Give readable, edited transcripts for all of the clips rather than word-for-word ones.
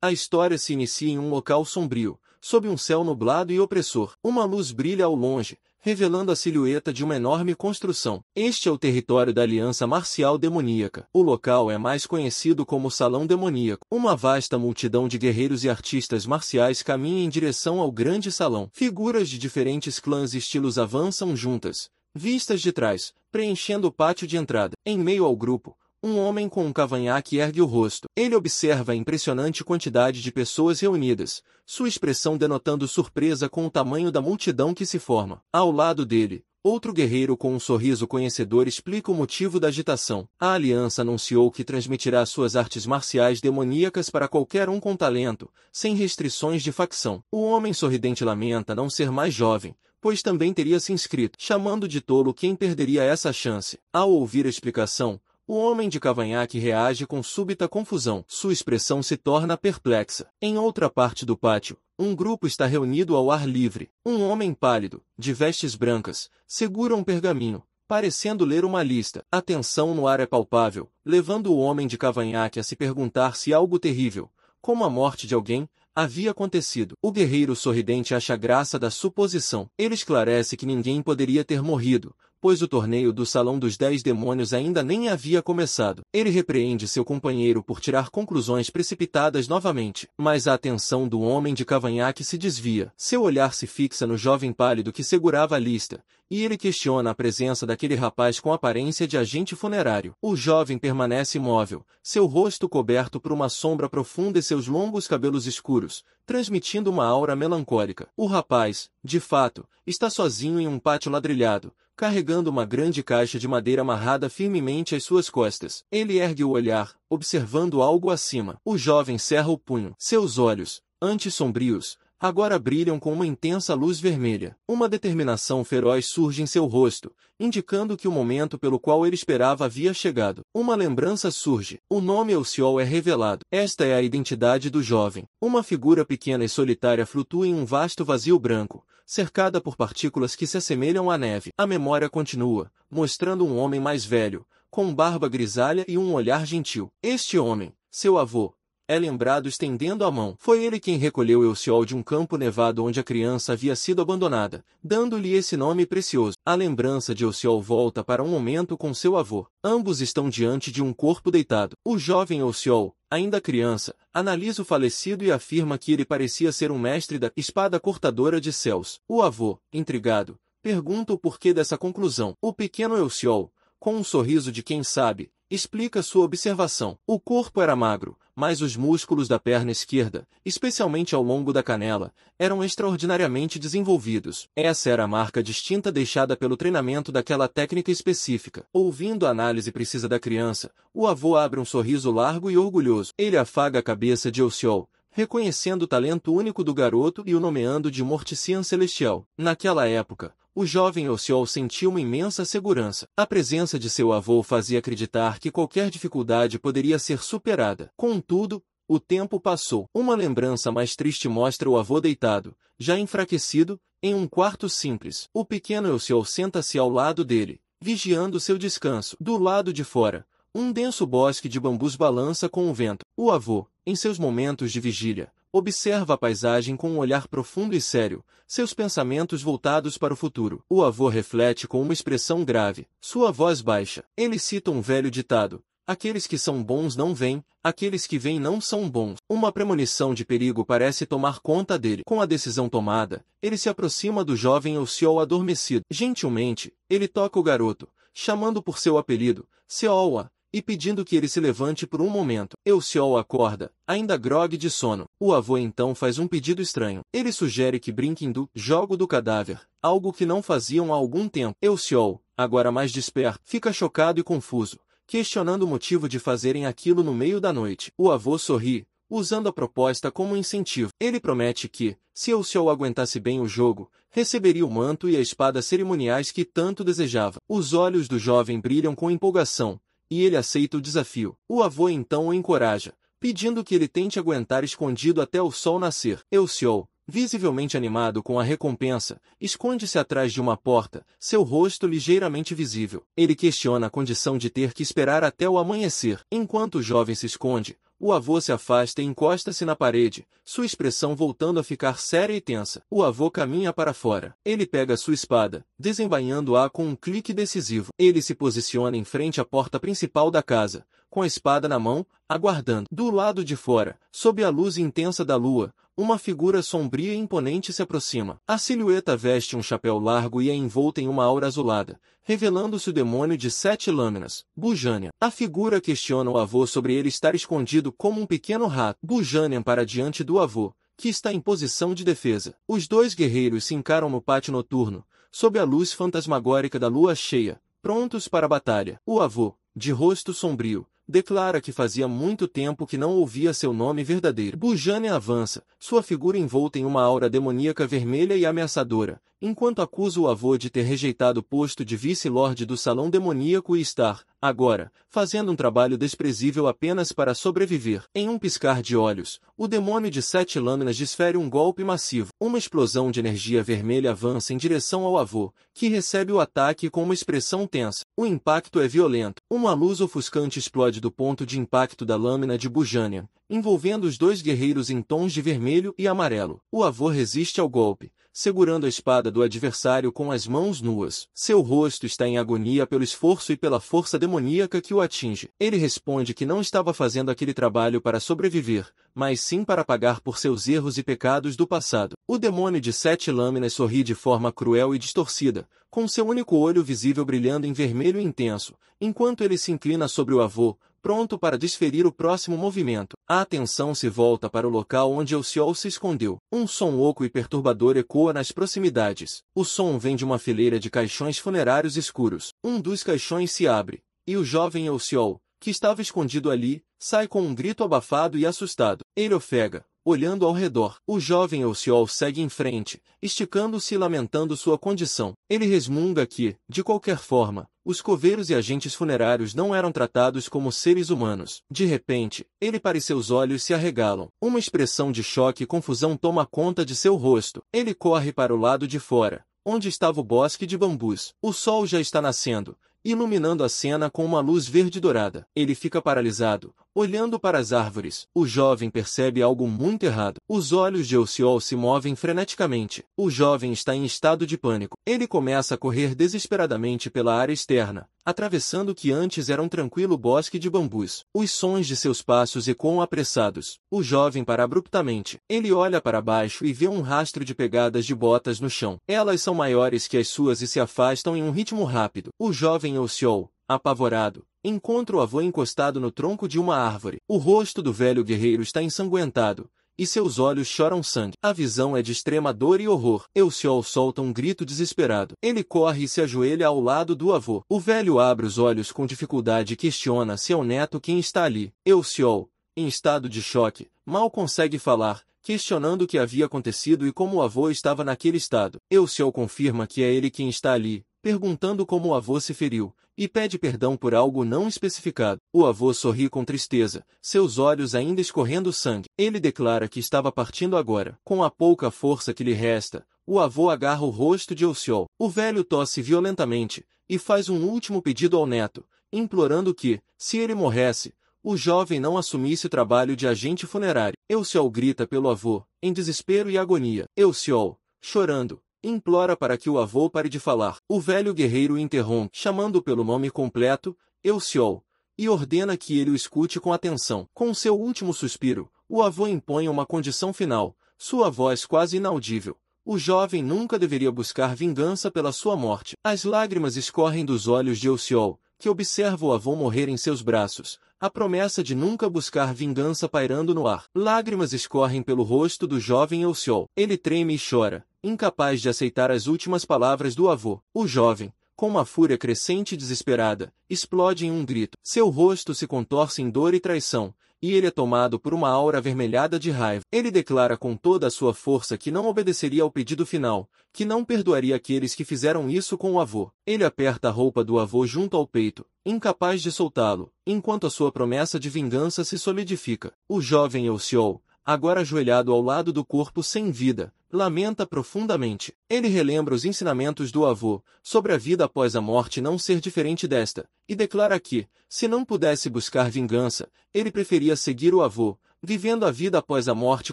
A história se inicia em um local sombrio, sob um céu nublado e opressor. Uma luz brilha ao longe, revelando a silhueta de uma enorme construção. Este é o território da Aliança Marcial Demoníaca. O local é mais conhecido como Salão Demoníaco. Uma vasta multidão de guerreiros e artistas marciais caminha em direção ao grande salão. Figuras de diferentes clãs e estilos avançam juntas, vistas de trás, preenchendo o pátio de entrada. Em meio ao grupo, um homem com um cavanhaque ergue o rosto. Ele observa a impressionante quantidade de pessoas reunidas, sua expressão denotando surpresa com o tamanho da multidão que se forma. Ao lado dele, outro guerreiro com um sorriso conhecedor explica o motivo da agitação. A aliança anunciou que transmitirá suas artes marciais demoníacas para qualquer um com talento, sem restrições de facção. O homem sorridente lamenta não ser mais jovem, pois também teria se inscrito, chamando de tolo quem perderia essa chance. Ao ouvir a explicação, o homem de cavanhaque reage com súbita confusão. Sua expressão se torna perplexa. Em outra parte do pátio, um grupo está reunido ao ar livre. Um homem pálido, de vestes brancas, segura um pergaminho, parecendo ler uma lista. A tensão no ar é palpável, levando o homem de cavanhaque a se perguntar se algo terrível, como a morte de alguém, havia acontecido. O guerreiro sorridente acha graça da suposição. Ele esclarece que ninguém poderia ter morrido, pois o torneio do Salão dos 10 Demônios ainda nem havia começado. Ele repreende seu companheiro por tirar conclusões precipitadas novamente, mas a atenção do homem de cavanhaque se desvia. Seu olhar se fixa no jovem pálido que segurava a lista, e ele questiona a presença daquele rapaz com aparência de agente funerário. O jovem permanece imóvel, seu rosto coberto por uma sombra profunda e seus longos cabelos escuros, transmitindo uma aura melancólica. O rapaz, de fato, está sozinho em um pátio ladrilhado, carregando uma grande caixa de madeira amarrada firmemente às suas costas. Ele ergue o olhar, observando algo acima. O jovem cerra o punho. Seus olhos, antes sombrios, agora brilham com uma intensa luz vermelha. Uma determinação feroz surge em seu rosto, indicando que o momento pelo qual ele esperava havia chegado. Uma lembrança surge. O nome Elciol é revelado. Esta é a identidade do jovem. Uma figura pequena e solitária flutua em um vasto vazio branco, cercada por partículas que se assemelham à neve. A memória continua, mostrando um homem mais velho, com barba grisalha e um olhar gentil. Este homem, seu avô, é lembrado estendendo a mão. Foi ele quem recolheu Elciol de um campo nevado onde a criança havia sido abandonada, dando-lhe esse nome precioso. A lembrança de Elciol volta para um momento com seu avô. Ambos estão diante de um corpo deitado. O jovem Elciol, ainda criança, analisa o falecido e afirma que ele parecia ser um mestre da espada cortadora de céus. O avô, intrigado, pergunta o porquê dessa conclusão. O pequeno Elciol, com um sorriso de quem sabe, explica sua observação. O corpo era magro, mas os músculos da perna esquerda, especialmente ao longo da canela, eram extraordinariamente desenvolvidos. Essa era a marca distinta deixada pelo treinamento daquela técnica específica. Ouvindo a análise precisa da criança, o avô abre um sorriso largo e orgulhoso. Ele afaga a cabeça de Elciol, reconhecendo o talento único do garoto e o nomeando de Mortician Celestial. Naquela época, o jovem Elciol sentia uma imensa segurança. A presença de seu avô fazia acreditar que qualquer dificuldade poderia ser superada. Contudo, o tempo passou. Uma lembrança mais triste mostra o avô deitado, já enfraquecido, em um quarto simples. O pequeno Elciol senta-se ao lado dele, vigiando seu descanso. Do lado de fora, um denso bosque de bambus balança com o vento. O avô, em seus momentos de vigília, observa a paisagem com um olhar profundo e sério, seus pensamentos voltados para o futuro. O avô reflete com uma expressão grave, sua voz baixa. Ele cita um velho ditado: aqueles que são bons não vêm, aqueles que vêm não são bons. Uma premonição de perigo parece tomar conta dele. Com a decisão tomada, ele se aproxima do jovem Elciol adormecido. Gentilmente, ele toca o garoto, chamando por seu apelido, Seola, e pedindo que ele se levante por um momento. Elciol acorda, ainda grogue de sono. O avô então faz um pedido estranho. Ele sugere que brinquem do jogo do cadáver, algo que não faziam há algum tempo. Elciol, agora mais desperto, fica chocado e confuso, questionando o motivo de fazerem aquilo no meio da noite. O avô sorri, usando a proposta como incentivo. Ele promete que, se Elciol aguentasse bem o jogo, receberia o manto e a espada cerimoniais que tanto desejava. Os olhos do jovem brilham com empolgação, e ele aceita o desafio. O avô então o encoraja, pedindo que ele tente aguentar escondido até o sol nascer. Elciol, visivelmente animado com a recompensa, esconde-se atrás de uma porta, seu rosto ligeiramente visível. Ele questiona a condição de ter que esperar até o amanhecer. Enquanto o jovem se esconde, O avô se afasta e encosta-se na parede, sua expressão voltando a ficar séria e tensa. O avô caminha para fora. Ele pega sua espada, desembainhando-a com um clique decisivo. Ele se posiciona em frente à porta principal da casa, com a espada na mão, aguardando. Do lado de fora, sob a luz intensa da lua, uma figura sombria e imponente se aproxima. A silhueta veste um chapéu largo e é envolta em uma aura azulada, revelando-se o demônio de 7 lâminas, Bujanian. A figura questiona o avô sobre ele estar escondido como um pequeno rato. Bujanian para diante do avô, que está em posição de defesa. Os dois guerreiros se encaram no pátio noturno, sob a luz fantasmagórica da lua cheia, prontos para a batalha. O avô, de rosto sombrio, declara que fazia muito tempo que não ouvia seu nome verdadeiro. Bujanian avança, sua figura envolta em uma aura demoníaca vermelha e ameaçadora, enquanto acusa o avô de ter rejeitado o posto de vice-lorde do salão demoníaco e estar, agora, fazendo um trabalho desprezível apenas para sobreviver. Em um piscar de olhos, o demônio de 7 lâminas desfere um golpe massivo. Uma explosão de energia vermelha avança em direção ao avô, que recebe o ataque com uma expressão tensa. O impacto é violento. Uma luz ofuscante explode do ponto de impacto da lâmina de Bujanian, envolvendo os dois guerreiros em tons de vermelho e amarelo. O avô resiste ao golpe, segurando a espada do adversário com as mãos nuas. Seu rosto está em agonia pelo esforço e pela força demoníaca que o atinge. Ele responde que não estava fazendo aquele trabalho para sobreviver, mas sim para pagar por seus erros e pecados do passado. O demônio de 7 lâminas sorri de forma cruel e distorcida, com seu único olho visível brilhando em vermelho intenso, enquanto ele se inclina sobre o avô, pronto para desferir o próximo movimento. A atenção se volta para o local onde Elciol se escondeu. Um som oco e perturbador ecoa nas proximidades. O som vem de uma fileira de caixões funerários escuros. Um dos caixões se abre, e o jovem Elciol, que estava escondido ali, sai com um grito abafado e assustado. Ele ofega, olhando ao redor. O jovem Elciol segue em frente, esticando-se e lamentando sua condição. Ele resmunga que, de qualquer forma, os coveiros e agentes funerários não eram tratados como seres humanos. De repente, ele para seus olhos se arregalam. Uma expressão de choque e confusão toma conta de seu rosto. Ele corre para o lado de fora, onde estava o bosque de bambus. O sol já está nascendo, iluminando a cena com uma luz verde-dourada. Ele fica paralisado, olhando para as árvores. O jovem percebe algo muito errado. Os olhos de Elciol se movem freneticamente. O jovem está em estado de pânico. Ele começa a correr desesperadamente pela área externa, atravessando o que antes era um tranquilo bosque de bambus. Os sons de seus passos ecoam apressados. O jovem para abruptamente. Ele olha para baixo e vê um rastro de pegadas de botas no chão. Elas são maiores que as suas e se afastam em um ritmo rápido. O jovem Elciol, apavorado, encontra o avô encostado no tronco de uma árvore. O rosto do velho guerreiro está ensanguentado, e seus olhos choram sangue. A visão é de extrema dor e horror. Elciol solta um grito desesperado. Ele corre e se ajoelha ao lado do avô. O velho abre os olhos com dificuldade e questiona se é o neto quem está ali. Elciol, em estado de choque, mal consegue falar, questionando o que havia acontecido e como o avô estava naquele estado. Elciol confirma que é ele quem está ali, perguntando como o avô se feriu, e pede perdão por algo não especificado. O avô sorri com tristeza, seus olhos ainda escorrendo sangue. Ele declara que estava partindo agora. Com a pouca força que lhe resta, o avô agarra o rosto de Elciol. O velho tosse violentamente, e faz um último pedido ao neto, implorando que, se ele morresse, o jovem não assumisse o trabalho de agente funerário. Elciol grita pelo avô, em desespero e agonia. Elciol, chorando, implora para que o avô pare de falar. O velho guerreiro o interrompe, chamando-o pelo nome completo, Elciol, e ordena que ele o escute com atenção. Com seu último suspiro, o avô impõe uma condição final, sua voz quase inaudível. O jovem nunca deveria buscar vingança pela sua morte. As lágrimas escorrem dos olhos de Elciol, que observa o avô morrer em seus braços, a promessa de nunca buscar vingança pairando no ar. Lágrimas escorrem pelo rosto do jovem Elciol. Ele treme e chora, incapaz de aceitar as últimas palavras do avô. O jovem, com uma fúria crescente e desesperada, explode em um grito. Seu rosto se contorce em dor e traição, e ele é tomado por uma aura avermelhada de raiva. Ele declara com toda a sua força que não obedeceria ao pedido final, que não perdoaria aqueles que fizeram isso com o avô. Ele aperta a roupa do avô junto ao peito, incapaz de soltá-lo, enquanto a sua promessa de vingança se solidifica. O jovem Elciol, agora ajoelhado ao lado do corpo sem vida, lamenta profundamente. Ele relembra os ensinamentos do avô, sobre a vida após a morte não ser diferente desta, e declara que, se não pudesse buscar vingança, ele preferia seguir o avô, vivendo a vida após a morte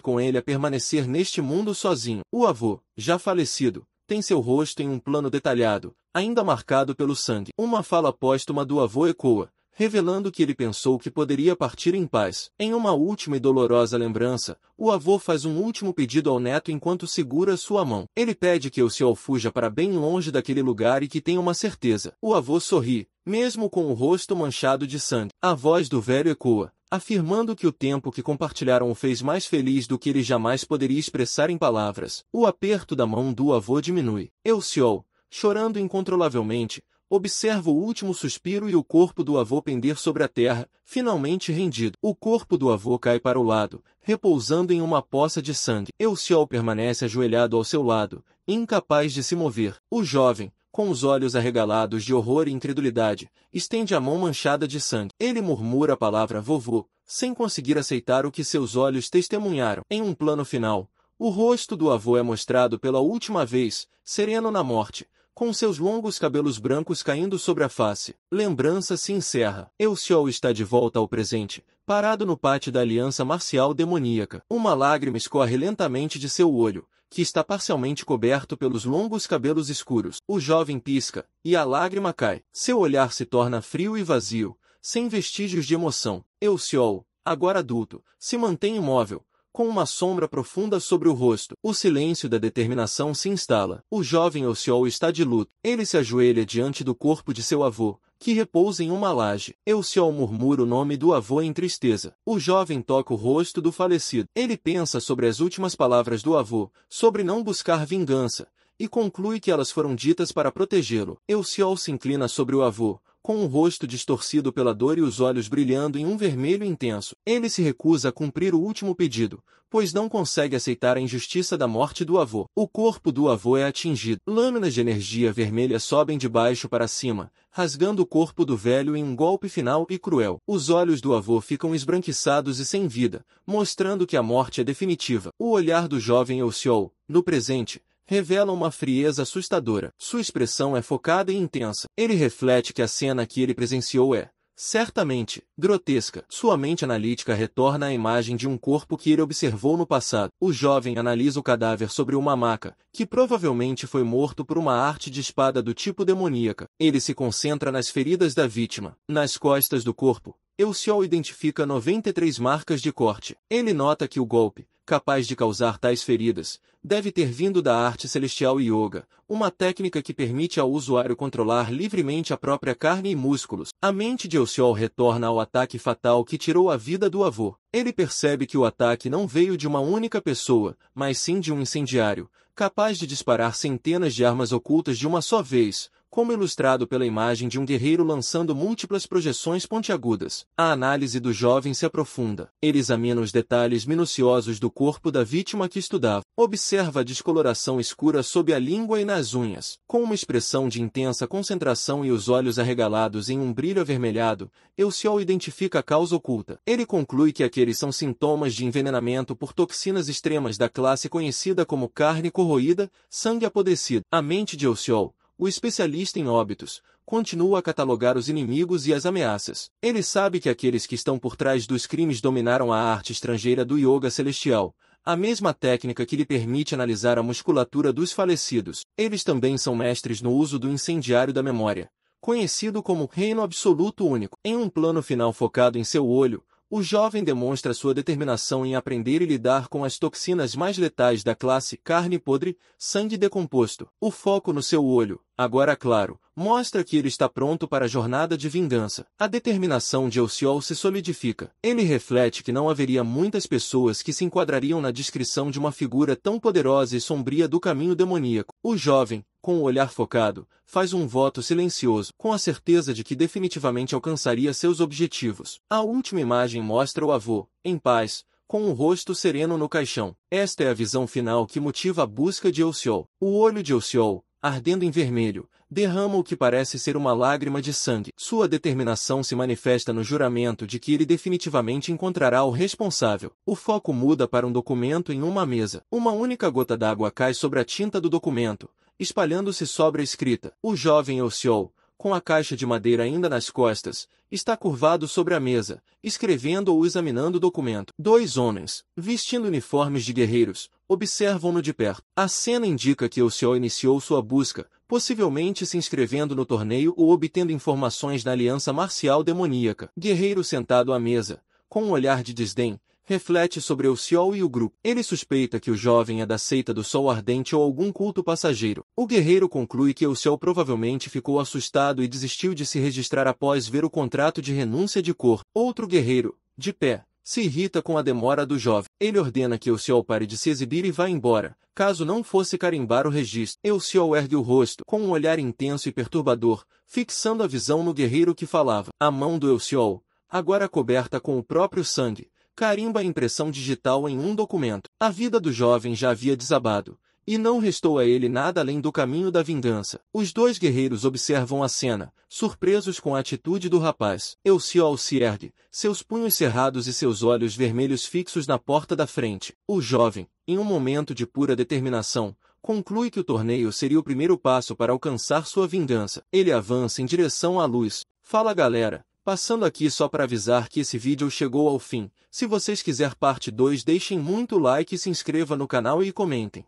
com ele a permanecer neste mundo sozinho. O avô, já falecido, tem seu rosto em um plano detalhado, ainda marcado pelo sangue. Uma fala póstuma do avô ecoa, revelando que ele pensou que poderia partir em paz. Em uma última e dolorosa lembrança, o avô faz um último pedido ao neto enquanto segura sua mão. Ele pede que Elciol fuja para bem longe daquele lugar e que tenha uma certeza. O avô sorri, mesmo com o rosto manchado de sangue. A voz do velho ecoa, afirmando que o tempo que compartilharam o fez mais feliz do que ele jamais poderia expressar em palavras. O aperto da mão do avô diminui. Elciol, chorando incontrolavelmente, observa o último suspiro e o corpo do avô pender sobre a terra, finalmente rendido. O corpo do avô cai para o lado, repousando em uma poça de sangue. Elciol permanece ajoelhado ao seu lado, incapaz de se mover. O jovem, com os olhos arregalados de horror e incredulidade, estende a mão manchada de sangue. Ele murmura a palavra vovô, sem conseguir aceitar o que seus olhos testemunharam. Em um plano final, o rosto do avô é mostrado pela última vez, sereno na morte, com seus longos cabelos brancos caindo sobre a face. Lembrança se encerra. Elciol está de volta ao presente, parado no pátio da aliança marcial demoníaca. Uma lágrima escorre lentamente de seu olho, que está parcialmente coberto pelos longos cabelos escuros. O jovem pisca, e a lágrima cai. Seu olhar se torna frio e vazio, sem vestígios de emoção. Elciol, agora adulto, se mantém imóvel, com uma sombra profunda sobre o rosto. O silêncio da determinação se instala. O jovem Elciol está de luto. Ele se ajoelha diante do corpo de seu avô, que repousa em uma laje. Elciol murmura o nome do avô em tristeza. O jovem toca o rosto do falecido. Ele pensa sobre as últimas palavras do avô, sobre não buscar vingança, e conclui que elas foram ditas para protegê-lo. Elciol se inclina sobre o avô, com o rosto distorcido pela dor e os olhos brilhando em um vermelho intenso. Ele se recusa a cumprir o último pedido, pois não consegue aceitar a injustiça da morte do avô. O corpo do avô é atingido. Lâminas de energia vermelha sobem de baixo para cima, rasgando o corpo do velho em um golpe final e cruel. Os olhos do avô ficam esbranquiçados e sem vida, mostrando que a morte é definitiva. O olhar do jovem Elciol, no presente, revela uma frieza assustadora. Sua expressão é focada e intensa. Ele reflete que a cena que ele presenciou é, certamente, grotesca. Sua mente analítica retorna à imagem de um corpo que ele observou no passado. O jovem analisa o cadáver sobre uma maca, que provavelmente foi morto por uma arte de espada do tipo demoníaca. Ele se concentra nas feridas da vítima. Nas costas do corpo, Elciol identifica 93 marcas de corte. Ele nota que o golpe, capaz de causar tais feridas, deve ter vindo da arte celestial Yoga, uma técnica que permite ao usuário controlar livremente a própria carne e músculos. A mente de Elciol retorna ao ataque fatal que tirou a vida do avô. Ele percebe que o ataque não veio de uma única pessoa, mas sim de um incendiário, capaz de disparar centenas de armas ocultas de uma só vez, como ilustrado pela imagem de um guerreiro lançando múltiplas projeções pontiagudas. A análise do jovem se aprofunda. Ele examina os detalhes minuciosos do corpo da vítima que estudava. Observa a descoloração escura sob a língua e nas unhas. Com uma expressão de intensa concentração e os olhos arregalados em um brilho avermelhado, Elciol identifica a causa oculta. Ele conclui que aqueles são sintomas de envenenamento por toxinas extremas da classe conhecida como carne corroída, sangue apodrecido. A mente de Elciol, o especialista em óbitos, continua a catalogar os inimigos e as ameaças. Ele sabe que aqueles que estão por trás dos crimes dominaram a arte estrangeira do Yoga celestial, a mesma técnica que lhe permite analisar a musculatura dos falecidos. Eles também são mestres no uso do incendiário da memória, conhecido como Reino Absoluto Único. Em um plano final focado em seu olho, o jovem demonstra sua determinação em aprender e lidar com as toxinas mais letais da classe carne podre, sangue decomposto. O foco no seu olho, agora claro, mostra que ele está pronto para a jornada de vingança. A determinação de Elciol se solidifica. Ele reflete que não haveria muitas pessoas que se enquadrariam na descrição de uma figura tão poderosa e sombria do caminho demoníaco. O jovem, com o olhar focado, faz um voto silencioso, com a certeza de que definitivamente alcançaria seus objetivos. A última imagem mostra o avô, em paz, com o rosto sereno no caixão. Esta é a visão final que motiva a busca de Elciol. O olho de Elciol, ardendo em vermelho, derrama o que parece ser uma lágrima de sangue. Sua determinação se manifesta no juramento de que ele definitivamente encontrará o responsável. O foco muda para um documento em uma mesa. Uma única gota d'água cai sobre a tinta do documento, espalhando-se sobre a escrita. O jovem Elciol, com a caixa de madeira ainda nas costas, está curvado sobre a mesa, escrevendo ou examinando o documento. Dois homens, vestindo uniformes de guerreiros, observam-no de perto. A cena indica que Elciol iniciou sua busca, possivelmente se inscrevendo no torneio ou obtendo informações na aliança marcial demoníaca. Guerreiro sentado à mesa, com um olhar de desdém, reflete sobre Elciol e o grupo. Ele suspeita que o jovem é da seita do Sol Ardente ou algum culto passageiro. O guerreiro conclui que Elciol provavelmente ficou assustado e desistiu de se registrar após ver o contrato de renúncia de cor. Outro guerreiro, de pé, se irrita com a demora do jovem. Ele ordena que Elciol pare de se exibir e vá embora, caso não fosse carimbar o registro. Elciol ergue o rosto, com um olhar intenso e perturbador, fixando a visão no guerreiro que falava. A mão do Elciol, agora coberta com o próprio sangue, carimba a impressão digital em um documento. A vida do jovem já havia desabado, e não restou a ele nada além do caminho da vingança. Os dois guerreiros observam a cena, surpresos com a atitude do rapaz. Elciol se ergue, seus punhos cerrados e seus olhos vermelhos fixos na porta da frente. O jovem, em um momento de pura determinação, conclui que o torneio seria o primeiro passo para alcançar sua vingança. Ele avança em direção à luz. Fala galera, passando aqui só para avisar que esse vídeo chegou ao fim. Se vocês quiserem parte 2, deixem muito like e se inscreva no canal e comentem.